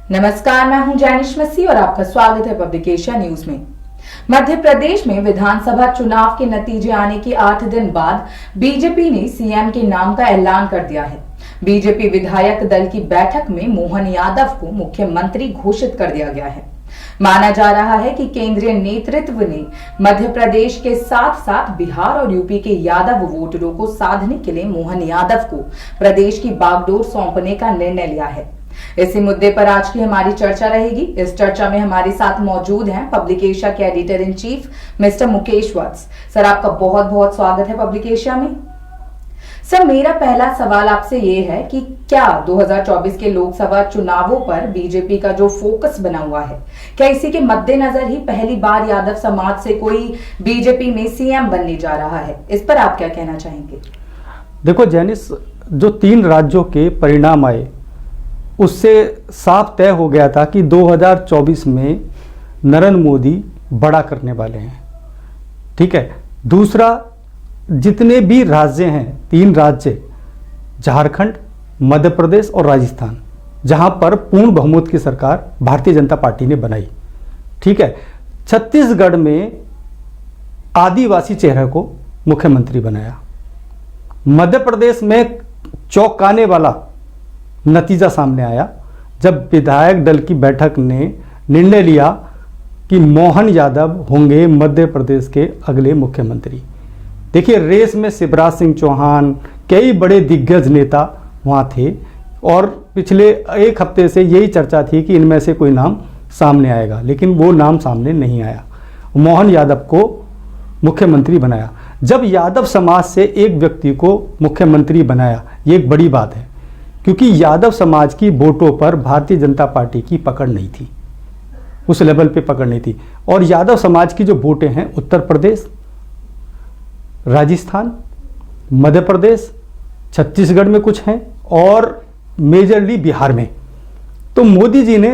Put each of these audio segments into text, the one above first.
नमस्कार, मैं हूं जैनिश मसीह और आपका स्वागत है पब्लिक एशिया न्यूज में। मध्य प्रदेश में विधानसभा चुनाव के नतीजे आने के 8 दिन बाद बीजेपी ने सीएम के नाम का ऐलान कर दिया है। बीजेपी विधायक दल की बैठक में मोहन यादव को मुख्यमंत्री घोषित कर दिया गया है। माना जा रहा है कि केंद्रीय नेतृत्व ने मध्य प्रदेश के साथ साथ बिहार और यूपी के यादव वोटरों को साधने के लिए मोहन यादव को प्रदेश की बागडोर सौंपने का निर्णय लिया है। इसी मुद्दे पर आज की हमारी चर्चा रहेगी। इस चर्चा में हमारे साथ मौजूद हैं पब्लिक एशिया के editor in chief mister Mukesh Vats. Sir, आपका बहुत बहुत स्वागत है पब्लिक एशिया में। सर, मेरा पहला सवाल आपसे ये है कि क्या 2024 के लोकसभा चुनावों पर बीजेपी का जो फोकस बना हुआ है, क्या इसी के मद्देनजर ही पहली बार यादव समाज से कोई बीजेपी में सीएम बनने जा रहा है? इस पर आप क्या कहना चाहेंगे? देखो जैनिस, जो 3 राज्यों के परिणाम आए उससे साफ तय हो गया था कि 2024 में नरेंद्र मोदी बड़ा करने वाले हैं। ठीक है। दूसरा, जितने भी राज्य हैं, 3 राज्य झारखंड, मध्य प्रदेश और राजस्थान, जहां पर पूर्ण बहुमत की सरकार भारतीय जनता पार्टी ने बनाई। ठीक है। छत्तीसगढ़ में आदिवासी चेहरे को मुख्यमंत्री बनाया। मध्य प्रदेश में चौंकाने वाला नतीजा सामने आया जब विधायक दल की बैठक ने निर्णय लिया कि मोहन यादव होंगे मध्य प्रदेश के अगले मुख्यमंत्री। देखिए, रेस में शिवराज सिंह चौहान, कई बड़े दिग्गज नेता वहां थे और पिछले 1 हफ्ते से यही चर्चा थी कि इनमें से कोई नाम सामने आएगा, लेकिन वो नाम सामने नहीं आया। मोहन यादव को मुख्यमंत्री बनाया। जब यादव समाज से एक व्यक्ति को मुख्यमंत्री बनाया, ये एक बड़ी बात है, क्योंकि यादव समाज की वोटों पर भारतीय जनता पार्टी की पकड़ नहीं थी, उस लेवल पे पकड़ नहीं थी। और यादव समाज की जो वोटें हैं उत्तर प्रदेश, राजस्थान, मध्य प्रदेश, छत्तीसगढ़ में कुछ हैं और मेजरली बिहार में। तो मोदी जी ने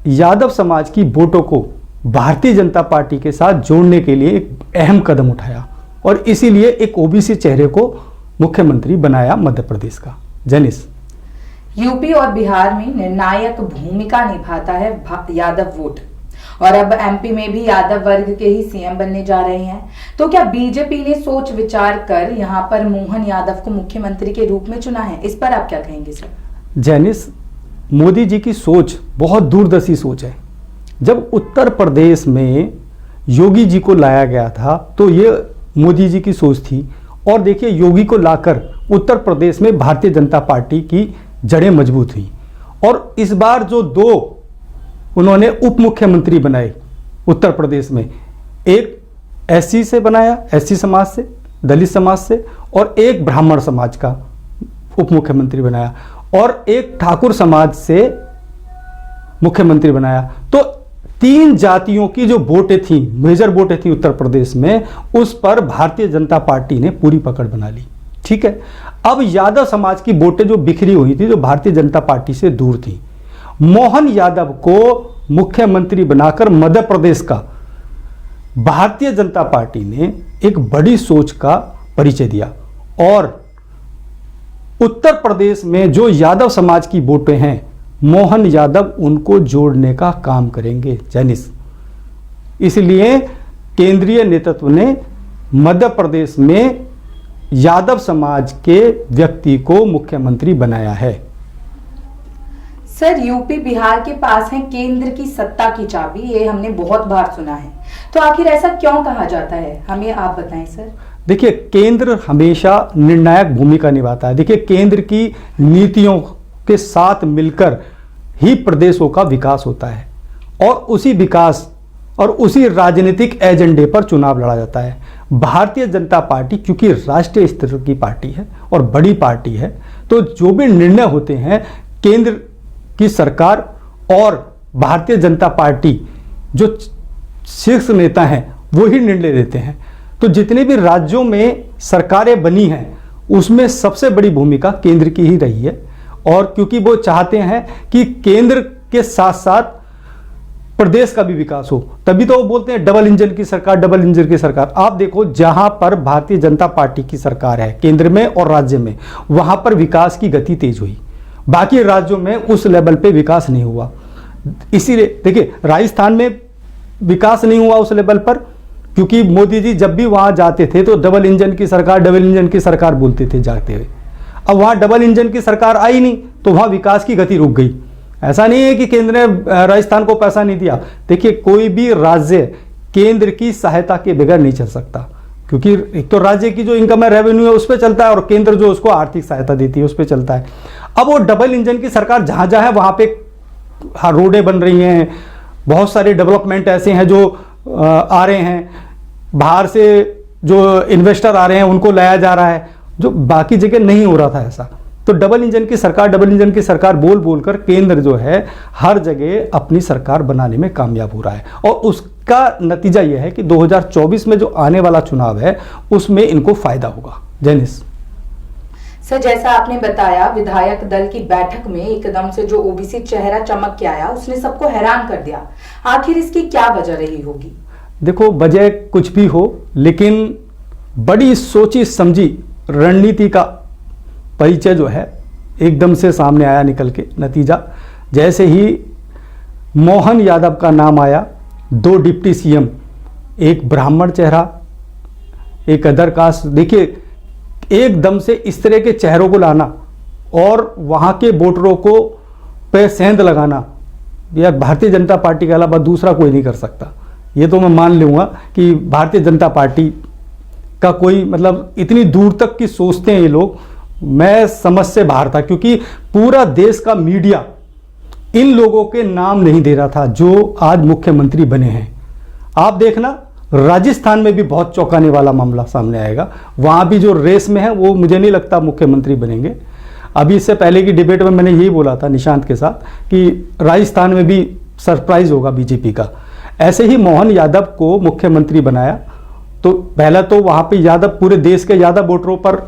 यादव समाज की वोटों को भारतीय जनता पार्टी के साथ जोड़ने के लिए एक अहम कदम उठाया और इसीलिए एक ओबीसी चेहरे को मुख्यमंत्री बनाया मध्य प्रदेश का। जैनिस, यूपी और बिहार में निर्णायक भूमिका निभाता है यादव वोट, और अब एमपी में भी यादव वर्ग के ही सीएम बनने जा रहे हैं। तो क्या बीजेपी ने सोच विचार कर यहां पर मोहन यादव को मुख्यमंत्री के रूप में चुना है? इस पर आप क्या कहेंगे सर? जैनिस, मोदी जी की सोच बहुत दूरदर्शी सोच है। जब उत्तर प्रदेश में योगी जी को लाया गया था तो ये मोदी जी की सोच थी। और देखिए, योगी को लाकर उत्तर प्रदेश में भारतीय जनता पार्टी की जड़ें मजबूत हुई। और इस बार जो 2 उन्होंने उप मुख्यमंत्री बनाए उत्तर प्रदेश में, एक एससी से बनाया, एससी समाज से, दलित समाज से, और एक ब्राह्मण समाज का उप मुख्यमंत्री बनाया, और एक ठाकुर समाज से मुख्यमंत्री बनाया। तो 3 जातियों की जो वोटें थी, मेजर वोटें थी उत्तर प्रदेश में, उस पर भारतीय जनता पार्टी ने पूरी पकड़ बना ली। ठीक है। अब यादव समाज की वोटें जो बिखरी हुई थी, जो भारतीय जनता पार्टी से दूर थी, मोहन यादव को मुख्यमंत्री बनाकर मध्य प्रदेश का भारतीय जनता पार्टी ने एक बड़ी सोच का परिचय दिया। और उत्तर प्रदेश में जो यादव समाज की वोटें हैं, मोहन यादव उनको जोड़ने का काम करेंगे। जैनिस, इसलिए केंद्रीय नेतृत्व ने मध्य प्रदेश में यादव समाज के व्यक्ति को मुख्यमंत्री बनाया है। सर, यूपी बिहार के पास है केंद्र की सत्ता की चाबी, ये हमने बहुत बार सुना है। तो आखिर ऐसा क्यों कहा जाता है, हमें आप बताएं सर। देखिए, केंद्र हमेशा निर्णायक भूमिका निभाता है। देखिए, केंद्र की नीतियों के साथ मिलकर ही प्रदेशों का विकास होता है और उसी विकास और उसी राजनीतिक एजेंडे पर चुनाव लड़ा जाता है। भारतीय जनता पार्टी क्योंकि राष्ट्रीय स्तर की पार्टी है और बड़ी पार्टी है, तो जो भी निर्णय होते हैं केंद्र की सरकार और भारतीय जनता पार्टी जो शीर्ष नेता हैं वो ही निर्णय लेते हैं। तो जितने भी राज्यों में सरकारें बनी हैं उसमें सबसे बड़ी भूमिका केंद्र की ही रही है। और क्योंकि वो चाहते हैं कि केंद्र के साथ साथ प्रदेश का भी विकास हो, तभी तो वो बोलते हैं डबल इंजन की सरकार, डबल इंजन की सरकार। आप देखो, जहां पर भारतीय जनता पार्टी की सरकार है केंद्र में और राज्य में, वहां पर विकास की गति तेज हुई। बाकी राज्यों में उस लेवल पे विकास नहीं हुआ। इसीलिए देखिए राजस्थान में विकास नहीं हुआ उस लेवल पर, क्योंकि मोदी जी जब भी वहां जाते थे तो डबल इंजन की सरकार बोलते थे जाते हुए। अब वहां डबल इंजन की सरकार आई नहीं तो वहां विकास की गति रुक गई। ऐसा नहीं है कि केंद्र ने राजस्थान को पैसा नहीं दिया। देखिए कोई भी राज्य केंद्र की सहायता के बगैर नहीं चल सकता, क्योंकि एक तो राज्य की जो इनकम है, रेवेन्यू है, उस पर चलता है, और केंद्र जो उसको आर्थिक सहायता देती है उस पर चलता है। अब वो डबल इंजन की सरकार जहां जहां है वहां पे रोडें बन रही हैं, बहुत सारे डेवलपमेंट ऐसे हैं जो आ रहे हैं, बाहर से जो इन्वेस्टर आ रहे हैं उनको लाया जा रहा है, जो बाकी जगह नहीं हो रहा था ऐसा। तो डबल इंजन की सरकार बोल बोल कर केंद्र जो है हर जगह अपनी सरकार बनाने में कामयाब हो रहा है, और उसका नतीजा यह है कि 2024 में जो आने वाला चुनाव है उसमें इनको फायदा होगा। जैनिस सर, जैसा आपने बताया विधायक दल की बैठक में एकदम से जो ओबीसी चेहरा चमक के आया उसने सबको हैरान कर दिया। आखिर इसकी क्या वजह रही होगी? देखो वजह कुछ भी हो, लेकिन बड़ी सोची समझी रणनीति का परिचय जो है एकदम से सामने आया निकल के। नतीजा जैसे ही मोहन यादव का नाम आया, 2 डिप्टी सीएम, एक ब्राह्मण चेहरा, एक अदर कास्ट, देखिए एकदम से इस तरह के चेहरों को लाना और वहां के वोटरों को पे सेंध लगाना, यह भारतीय जनता पार्टी के अलावा दूसरा कोई नहीं कर सकता। ये तो मैं मान लूंगा कि भारतीय जनता पार्टी का कोई मतलब इतनी दूर तक की सोचते हैं ये लोग, मैं समझ से बाहर था, क्योंकि पूरा देश का मीडिया इन लोगों के नाम नहीं दे रहा था जो आज मुख्यमंत्री बने हैं। आप देखना राजस्थान में भी बहुत चौंकाने वाला मामला सामने आएगा, वहां भी जो रेस में है वो मुझे नहीं लगता मुख्यमंत्री बनेंगे। अभी इससे पहले की डिबेट में मैंने यही बोला था निशांत के साथ कि राजस्थान में भी सरप्राइज होगा बीजेपी का। ऐसे ही मोहन यादव को मुख्यमंत्री बनाया तो पहला तो वहां पे यादव, पूरे देश के यादव वोटरों पर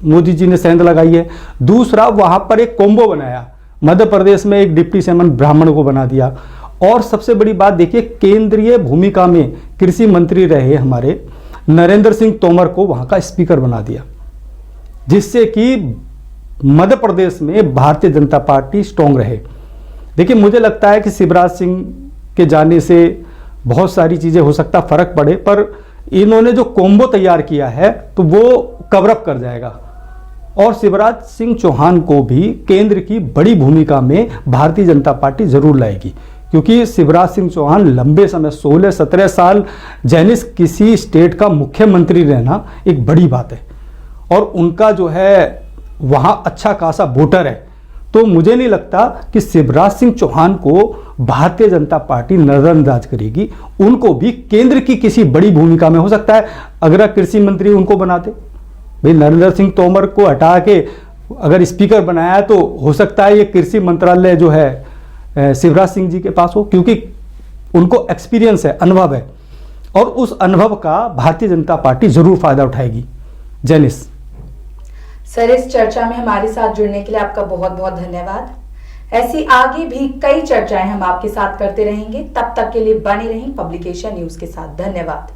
मोदी जी ने सेंध लगाई है। दूसरा वहां पर एक कॉम्बो बनाया, मध्य प्रदेश में एक डिप्टी सीएम ब्राह्मण को बना दिया, और सबसे बड़ी बात देखिए केंद्रीय भूमिका में कृषि मंत्री रहे हमारे नरेंद्र सिंह तोमर को वहां का स्पीकर बना दिया, जिससे कि मध्य प्रदेश में भारतीय जनता पार्टी स्ट्रांग रहे। देखिए मुझे लगता है कि शिवराज सिंह के जाने से बहुत सारी चीजें हो सकता फर्क पड़े, पर इन्होंने जो कॉम्बो तैयार किया है तो वो कवरअप कर जाएगा, और शिवराज सिंह चौहान को भी केंद्र की बड़ी भूमिका में भारतीय जनता पार्टी जरूर लाएगी, क्योंकि शिवराज सिंह चौहान लंबे समय 16-17 साल जैनिस किसी स्टेट का मुख्यमंत्री रहना एक बड़ी बात है, और उनका जो है वहां अच्छा खासा वोटर है। तो मुझे नहीं लगता कि शिवराज सिंह चौहान को भारतीय जनता पार्टी नजरअंदाज करेगी। उनको भी केंद्र की किसी बड़ी भूमिका में, हो सकता है अगर कृषि मंत्री उनको बनाते, भाई नरेंद्र सिंह तोमर को हटा के अगर स्पीकर बनाया तो हो सकता है ये कृषि मंत्रालय जो है शिवराज सिंह जी के पास हो, क्योंकि उनको एक्सपीरियंस है, अनुभव है, और उस अनुभव का भारतीय जनता पार्टी जरूर फायदा उठाएगी। जैनिस सर, इस चर्चा में हमारे साथ जुड़ने के लिए आपका बहुत बहुत धन्यवाद। ऐसी आगे भी कई चर्चाएं हम आपके साथ करते रहेंगे। तब तक के लिए बने रहें पब्लिकेशन न्यूज के साथ। धन्यवाद।